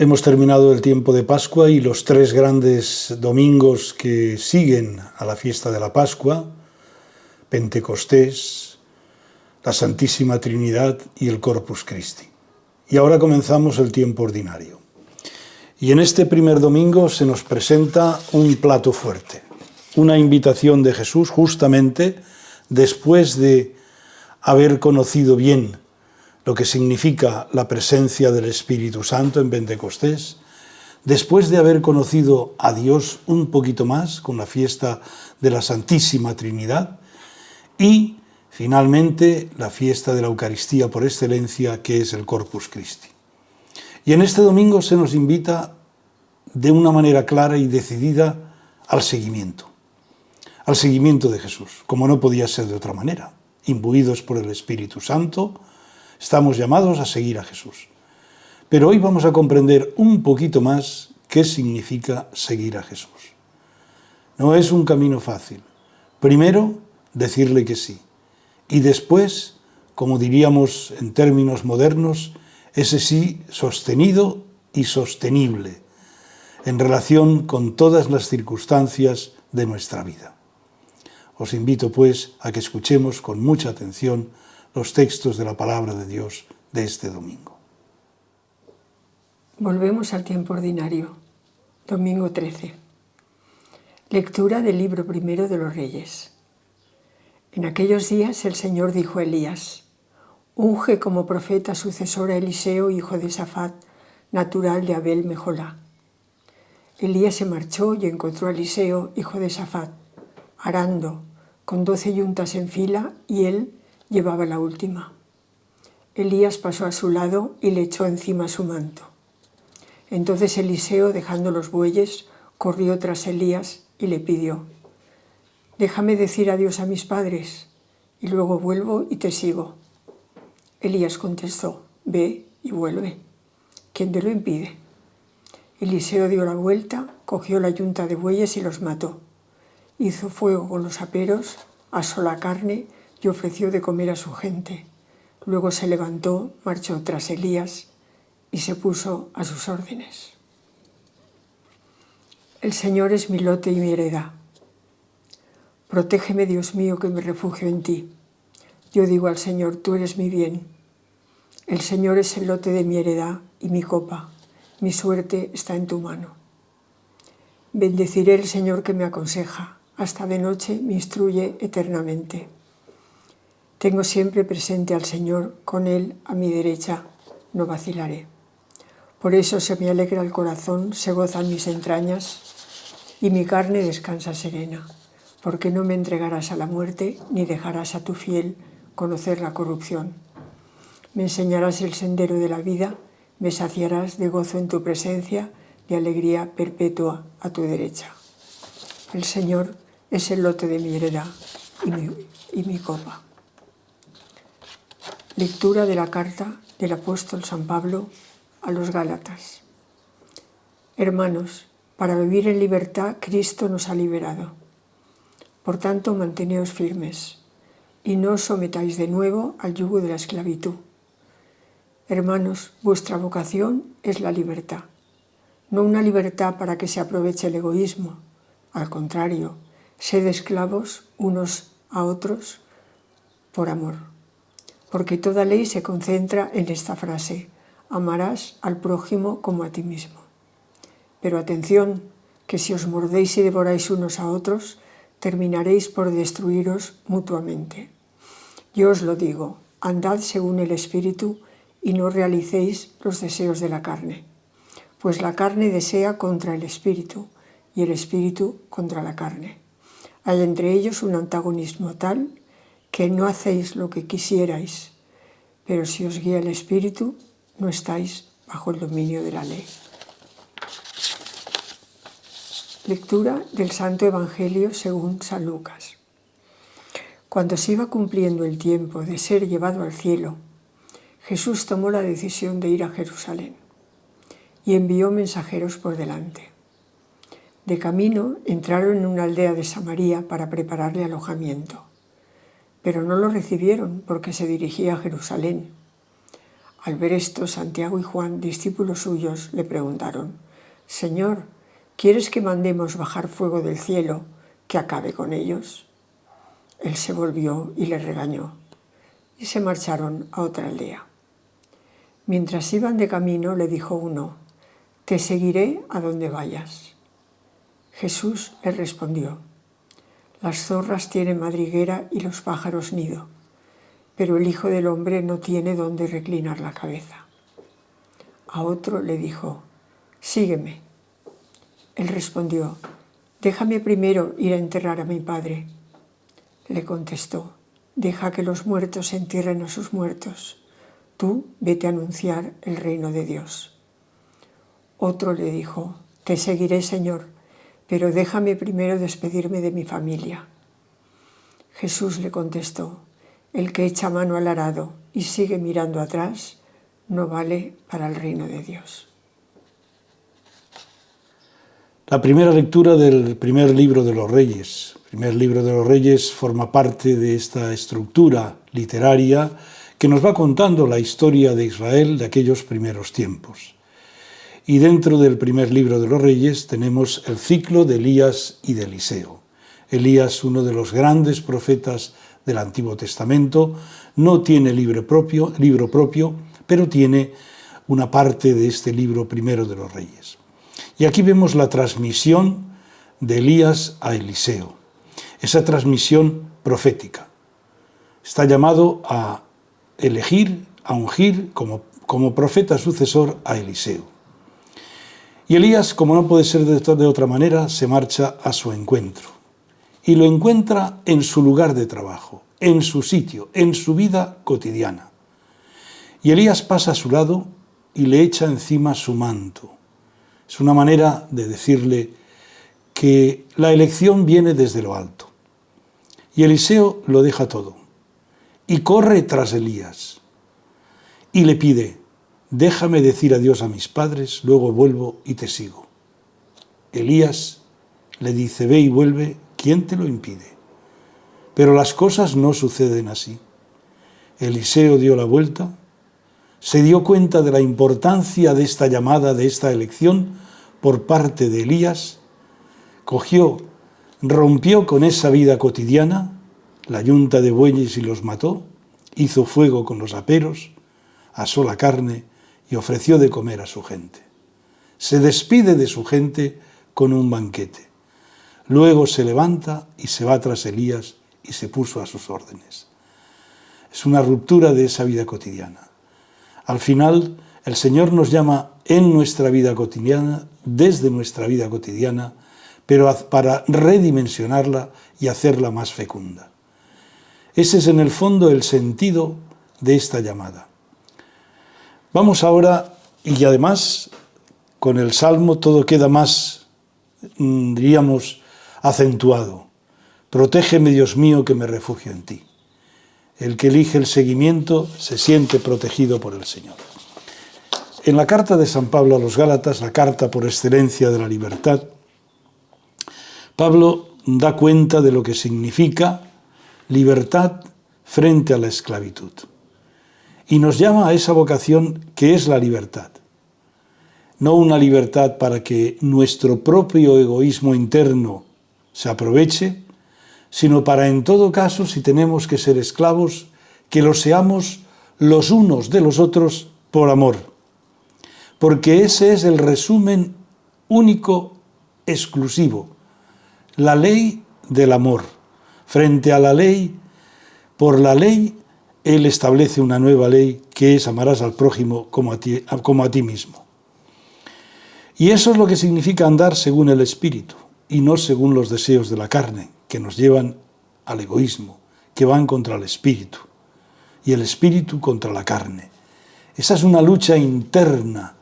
Hemos terminado el tiempo de Pascua y los 3 grandes domingos que siguen a la fiesta de la Pascua, Pentecostés, la Santísima Trinidad y el Corpus Christi. Y ahora comenzamos el tiempo ordinario. Y en este primer domingo se nos presenta un plato fuerte, una invitación de Jesús justamente después de haber conocido bien lo que significa la presencia del Espíritu Santo en Pentecostés, después de haber conocido a Dios un poquito más con la fiesta de la Santísima Trinidad y finalmente la fiesta de la Eucaristía por excelencia, que es el Corpus Christi. Y en este domingo se nos invita de una manera clara y decidida al seguimiento de Jesús, como no podía ser de otra manera. Imbuidos por el Espíritu Santo, estamos llamados a seguir a Jesús. Pero hoy vamos a comprender un poquito más qué significa seguir a Jesús. No es un camino fácil. Primero, decirle que sí. Y después, como diríamos en términos modernos, ese sí sostenido y sostenible, en relación con todas las circunstancias de nuestra vida. Os invito, pues, a que escuchemos con mucha atención los textos de la palabra de Dios de este domingo. Volvemos al tiempo ordinario. Domingo 13. Lectura del libro primero de los Reyes. En aquellos días el Señor dijo a Elías: unge como profeta sucesor a Eliseo, hijo de Safat, natural de Abel Mejolá. Elías se marchó y encontró a Eliseo, hijo de Safat, arando, con 12 yuntas en fila, y él llevaba la última. Elías pasó a su lado y le echó encima su manto. Entonces Eliseo, dejando los bueyes, corrió tras Elías y le pidió: déjame decir adiós a mis padres, y luego vuelvo y te sigo. Elías contestó: ve y vuelve. ¿Quién te lo impide? Eliseo dio la vuelta, cogió la yunta de bueyes y los mató. Hizo fuego con los aperos, asó la carne y ofreció de comer a su gente. Luego se levantó, marchó tras Elías y se puso a sus órdenes. El Señor es mi lote y mi heredad. Protégeme, Dios mío, que me refugio en ti. Yo digo al Señor: tú eres mi bien. El Señor es el lote de mi heredad y mi copa. Mi suerte está en tu mano. Bendeciré al Señor que me aconseja. Hasta de noche me instruye eternamente. Tengo siempre presente al Señor, con Él a mi derecha, no vacilaré. Por eso se me alegra el corazón, se gozan mis entrañas, y mi carne descansa serena, porque no me entregarás a la muerte, ni dejarás a tu fiel conocer la corrupción. Me enseñarás el sendero de la vida, me saciarás de gozo en tu presencia, de alegría perpetua a tu derecha. El Señor es el lote de mi heredad y mi copa. Lectura de la carta del apóstol San Pablo a los Gálatas. Hermanos, para vivir en libertad Cristo nos ha liberado. Por tanto, manteneos firmes y no os sometáis de nuevo al yugo de la esclavitud. Hermanos, vuestra vocación es la libertad. No una libertad para que se aproveche el egoísmo. Al contrario, sed esclavos unos a otros por amor. Porque toda ley se concentra en esta frase: amarás al prójimo como a ti mismo. Pero atención, que si os mordéis y devoráis unos a otros, terminaréis por destruiros mutuamente. Yo os lo digo, andad según el Espíritu y no realicéis los deseos de la carne. Pues la carne desea contra el Espíritu y el Espíritu contra la carne. Hay entre ellos un antagonismo tal que no hacéis lo que quisierais, pero si os guía el Espíritu, no estáis bajo el dominio de la ley. Lectura del Santo Evangelio según San Lucas. Cuando se iba cumpliendo el tiempo de ser llevado al cielo, Jesús tomó la decisión de ir a Jerusalén y envió mensajeros por delante. De camino entraron en una aldea de Samaria para prepararle alojamiento, pero no lo recibieron porque se dirigía a Jerusalén. Al ver esto, Santiago y Juan, discípulos suyos, le preguntaron: Señor, ¿quieres que mandemos bajar fuego del cielo que acabe con ellos? Él se volvió y les regañó, y se marcharon a otra aldea. Mientras iban de camino, le dijo uno: Te seguiré a donde vayas. Jesús le respondió: Las zorras tienen madriguera y los pájaros nido, pero el Hijo del Hombre no tiene dónde reclinar la cabeza. A otro le dijo: Sígueme. Él respondió: Déjame primero ir a enterrar a mi padre. Le contestó: Deja que los muertos entierren a sus muertos. Tú vete a anunciar el reino de Dios. Otro le dijo: Te seguiré, Señor, pero déjame primero despedirme de mi familia. Jesús le contestó: El que echa mano al arado y sigue mirando atrás, no vale para el reino de Dios. La primera lectura del primer libro de los Reyes. El primer libro de los Reyes forma parte de esta estructura literaria que nos va contando la historia de Israel de aquellos primeros tiempos. Y dentro del primer libro de los Reyes tenemos el ciclo de Elías y de Eliseo. Elías, uno de los grandes profetas del Antiguo Testamento, no tiene libro propio, pero tiene una parte de este libro primero de los Reyes. Y aquí vemos la transmisión de Elías a Eliseo, esa transmisión profética. Está llamado a elegir, a ungir como profeta sucesor a Eliseo. Y Elías, como no puede ser de otra manera, se marcha a su encuentro. Y lo encuentra en su lugar de trabajo, en su sitio, en su vida cotidiana. Y Elías pasa a su lado y le echa encima su manto. Es una manera de decirle que la elección viene desde lo alto. Y Eliseo lo deja todo y corre tras Elías y le pide: déjame decir adiós a mis padres, luego vuelvo y te sigo. Elías le dice: ve y vuelve, ¿quién te lo impide? Pero las cosas no suceden así. Eliseo dio la vuelta, se dio cuenta de la importancia de esta llamada, de esta elección por parte de Elías, rompió con esa vida cotidiana, la yunta de bueyes y los mató, hizo fuego con los aperos, asó la carne y ofreció de comer a su gente. Se despide de su gente con un banquete. Luego se levanta y se va tras Elías y se puso a sus órdenes. Es una ruptura de esa vida cotidiana. Al final, el Señor nos llama en nuestra vida cotidiana, desde nuestra vida cotidiana, pero para redimensionarla y hacerla más fecunda. Ese es en el fondo el sentido de esta llamada. Vamos ahora, y además con el Salmo todo queda más, diríamos, acentuado. Protégeme, Dios mío, que me refugio en ti. El que elige el seguimiento se siente protegido por el Señor. En la carta de San Pablo a los Gálatas, la carta por excelencia de la libertad, Pablo da cuenta de lo que significa libertad frente a la esclavitud. Y nos llama a esa vocación que es la libertad. No una libertad para que nuestro propio egoísmo interno se aproveche, sino para, en todo caso, si tenemos que ser esclavos, que lo seamos los unos de los otros por amor. Porque ese es el resumen único, exclusivo. La ley del amor. Frente a la ley, por la ley, Él establece una nueva ley que es: amarás al prójimo como a ti mismo. Y eso es lo que significa andar según el Espíritu y no según los deseos de la carne, que nos llevan al egoísmo, que van contra el Espíritu y el Espíritu contra la carne. Esa es una lucha interna,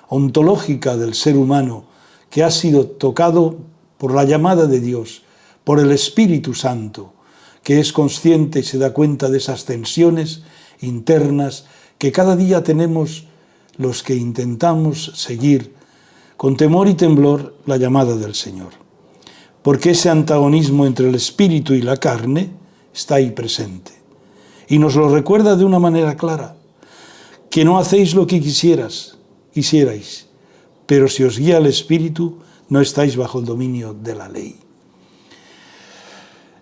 ontológica del ser humano, que ha sido tocado por la llamada de Dios, por el Espíritu Santo, que es consciente y se da cuenta de esas tensiones internas que cada día tenemos los que intentamos seguir con temor y temblor la llamada del Señor. Porque ese antagonismo entre el espíritu y la carne está ahí presente. Y nos lo recuerda de una manera clara. que no hacéis lo que quisierais, pero si os guía el Espíritu, no estáis bajo el dominio de la ley.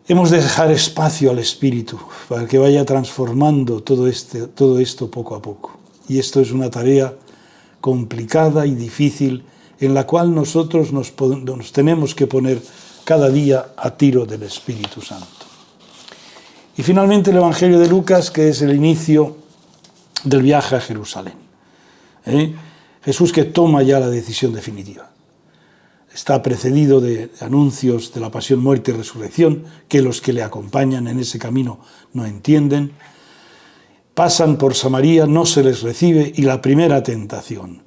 Hemos de dejar espacio al Espíritu para que vaya transformando todo esto poco a poco. Y esto es una tarea complicada y difícil en la cual nosotros nos tenemos que poner cada día a tiro del Espíritu Santo. Y finalmente el Evangelio de Lucas, que es el inicio del viaje a Jerusalén. Jesús que toma ya la decisión definitiva. Está precedido de anuncios de la pasión, muerte y resurrección, que los que le acompañan en ese camino no entienden. Pasan por Samaria, no se les recibe, y la primera tentación.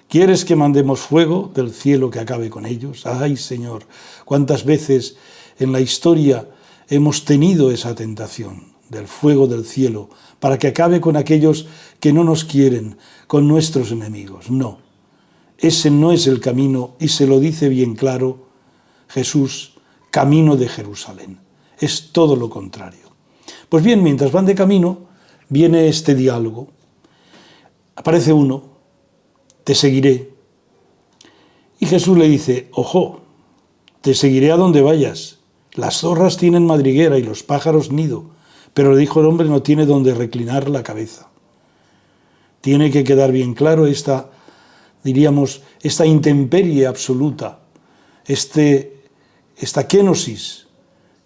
¿Quieres que mandemos fuego del cielo que acabe con ellos? ¡Ay, Señor! ¿Cuántas veces en la historia hemos tenido esa tentación del fuego del cielo para que acabe con aquellos que no nos quieren, con nuestros enemigos? No. Ese no es el camino, y se lo dice bien claro Jesús, camino de Jerusalén. Es todo lo contrario. Pues bien, mientras van de camino, viene este diálogo. Aparece uno, te seguiré. Y Jesús le dice, ojo, te seguiré a donde vayas. Las zorras tienen madriguera y los pájaros nido, pero el Hijo del Hombre no tiene donde reclinar la cabeza. Tiene que quedar bien claro esta intemperie absoluta, esta kenosis,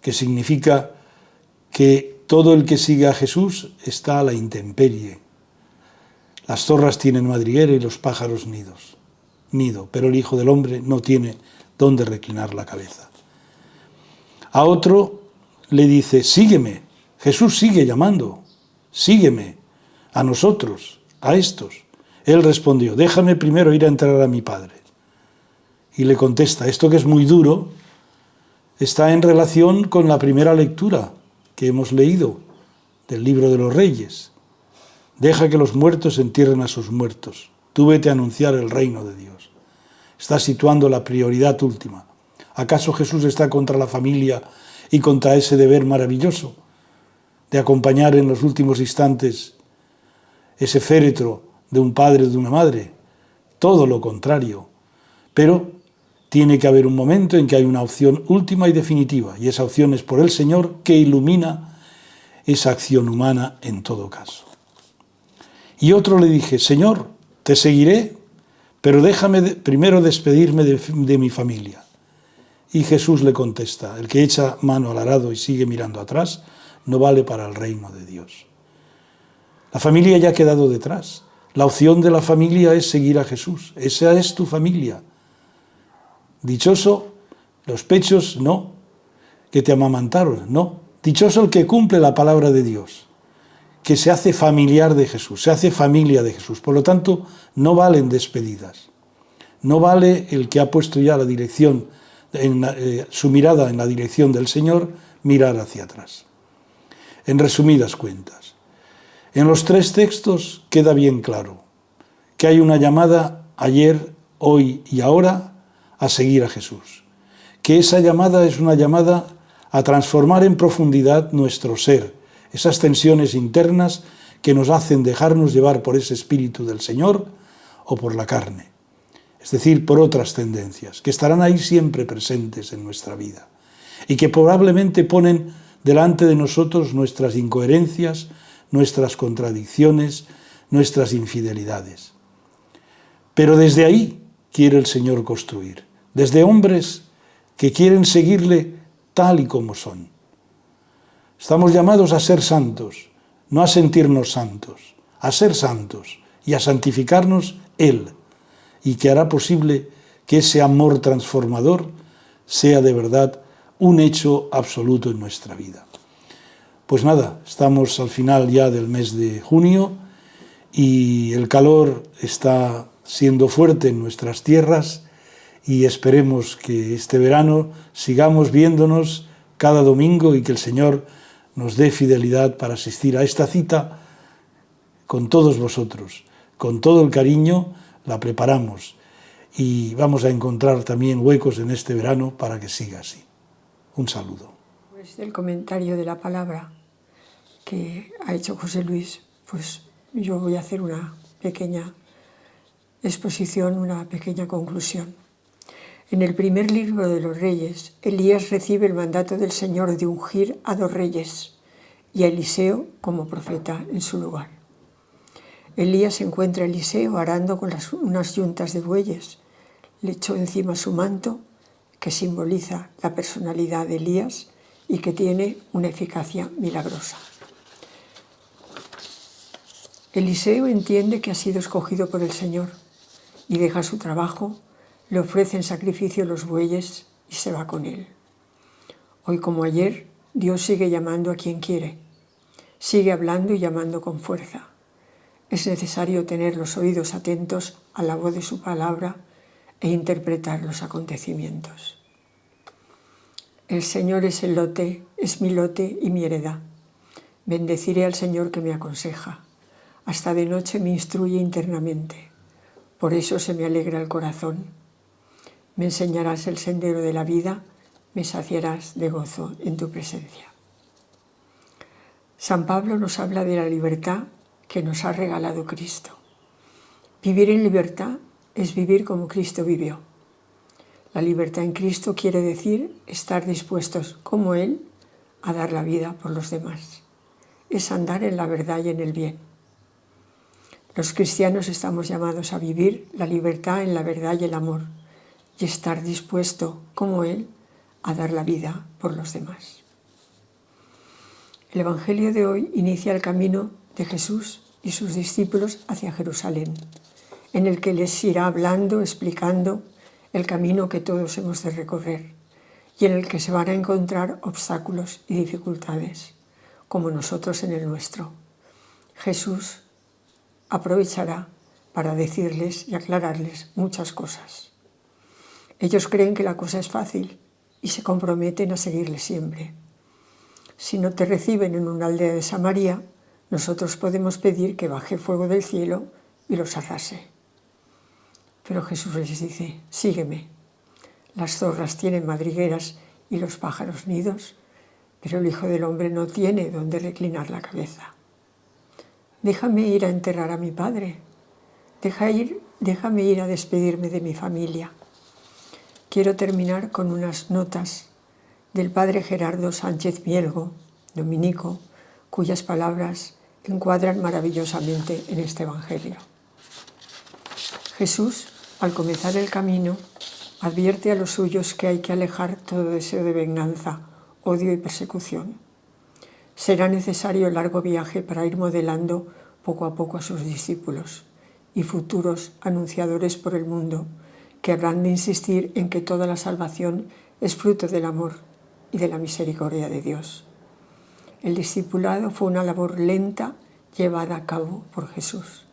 que significa que todo el que sigue a Jesús está a la intemperie. Las zorras tienen madriguera y los pájaros nido, pero el Hijo del Hombre no tiene donde reclinar la cabeza. A otro le dice, sígueme. Jesús sigue llamando, sígueme, a nosotros, a estos. Él respondió, déjame primero ir a entrar a mi Padre. Y le contesta, esto que es muy duro, está en relación con la primera lectura que hemos leído del libro de los Reyes. Deja que los muertos entierren a sus muertos. Tú vete a anunciar el reino de Dios. Está situando la prioridad última. ¿Acaso Jesús está contra la familia y contra ese deber maravilloso de acompañar en los últimos instantes ese féretro de un padre o de una madre? Todo lo contrario. Pero tiene que haber un momento en que hay una opción última y definitiva, y esa opción es por el Señor, que ilumina esa acción humana en todo caso. Y otro le dije, Señor, te seguiré, pero déjame primero despedirme de mi familia. Y Jesús le contesta, el que echa mano al arado y sigue mirando atrás, no vale para el reino de Dios. La familia ya ha quedado detrás. La opción de la familia es seguir a Jesús. Esa es tu familia. Dichoso los pechos, no, que te amamantaron, no. Dichoso el que cumple la palabra de Dios, que se hace familiar de Jesús, se hace familia de Jesús. Por lo tanto, no valen despedidas. No vale el que ha puesto ya la dirección, su mirada en la dirección del Señor, mirar hacia atrás. En resumidas cuentas, en los tres textos queda bien claro que hay una llamada ayer, hoy y ahora a seguir a Jesús. Que esa llamada es una llamada a transformar en profundidad nuestro ser, esas tensiones internas que nos hacen dejarnos llevar por ese Espíritu del Señor o por la carne, es decir, por otras tendencias, que estarán ahí siempre presentes en nuestra vida y que probablemente ponen delante de nosotros nuestras incoherencias, nuestras contradicciones, nuestras infidelidades. Pero desde ahí quiere el Señor construir, desde hombres que quieren seguirle tal y como son. Estamos llamados a ser santos, no a sentirnos santos, a ser santos y a santificarnos Él, y que hará posible que ese amor transformador sea de verdad un hecho absoluto en nuestra vida. Pues nada, estamos al final ya del mes de junio y el calor está siendo fuerte en nuestras tierras y esperemos que este verano sigamos viéndonos cada domingo y que el Señor nos dé fidelidad para asistir a esta cita con todos vosotros. Con todo el cariño la preparamos y vamos a encontrar también huecos en este verano para que siga así. Un saludo. Pues el comentario de la palabra que ha hecho José Luis, pues yo voy a hacer una pequeña exposición, una pequeña conclusión. En el primer libro de los Reyes, Elías recibe el mandato del Señor de ungir a 2 reyes y a Eliseo como profeta en su lugar. Elías encuentra a Eliseo arando con unas yuntas de bueyes. Le echó encima su manto, que simboliza la personalidad de Elías y que tiene una eficacia milagrosa. Eliseo entiende que ha sido escogido por el Señor y deja su trabajo, le ofrece en sacrificio los bueyes y se va con él. Hoy como ayer, Dios sigue llamando a quien quiere, sigue hablando y llamando con fuerza. Es necesario tener los oídos atentos a la voz de su palabra e interpretar los acontecimientos. El Señor es el lote, es mi lote y mi heredad. Bendeciré al Señor que me aconseja. Hasta de noche me instruye internamente. Por eso se me alegra el corazón. Me enseñarás el sendero de la vida, me saciarás de gozo en tu presencia. San Pablo nos habla de la libertad que nos ha regalado Cristo. Vivir en libertad es vivir como Cristo vivió. La libertad en Cristo quiere decir estar dispuestos, como Él, a dar la vida por los demás. Es andar en la verdad y en el bien. Los cristianos estamos llamados a vivir la libertad en la verdad y el amor y estar dispuesto, como Él, a dar la vida por los demás. El Evangelio de hoy inicia el camino de Jesús y sus discípulos hacia Jerusalén, en el que les irá hablando, explicando el camino que todos hemos de recorrer y en el que se van a encontrar obstáculos y dificultades, como nosotros en el nuestro. Jesús aprovechará para decirles y aclararles muchas cosas. Ellos creen que la cosa es fácil y se comprometen a seguirle siempre. Si no te reciben en una aldea de Samaria, nosotros podemos pedir que baje fuego del cielo y los arrase. Pero Jesús les dice, sígueme. Las zorras tienen madrigueras y los pájaros nidos, pero el Hijo del Hombre no tiene donde reclinar la cabeza. Déjame ir a enterrar a mi padre. Déjame ir a despedirme de mi familia. Quiero terminar con unas notas del padre Gerardo Sánchez Mielgo, dominico, cuyas palabras encuadran maravillosamente en este Evangelio. Jesús, al comenzar el camino, advierte a los suyos que hay que alejar todo deseo de venganza, odio y persecución. Será necesario el largo viaje para ir modelando poco a poco a sus discípulos y futuros anunciadores por el mundo, que habrán de insistir en que toda la salvación es fruto del amor y de la misericordia de Dios. El discipulado fue una labor lenta llevada a cabo por Jesús.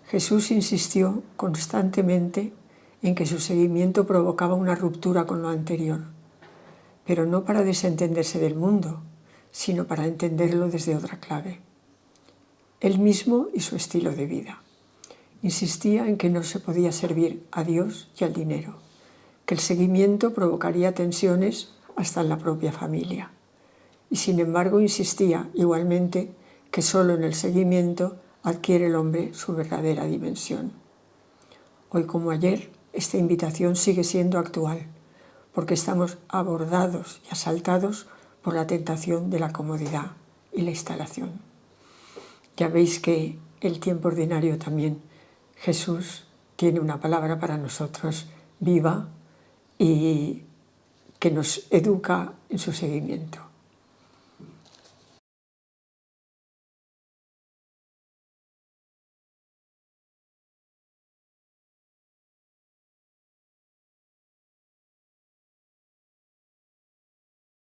Jesús insistió constantemente en que su seguimiento provocaba una ruptura con lo anterior, pero no para desentenderse del mundo, sino para entenderlo desde otra clave. Él mismo y su estilo de vida. Insistía en que no se podía servir a Dios y al dinero, que el seguimiento provocaría tensiones hasta en la propia familia. Y sin embargo insistía igualmente que solo en el seguimiento adquiere el hombre su verdadera dimensión. Hoy como ayer, esta invitación sigue siendo actual, porque estamos abordados y asaltados por la tentación de la comodidad y la instalación. Ya veis que el tiempo ordinario también, Jesús tiene una palabra para nosotros viva y que nos educa en su seguimiento.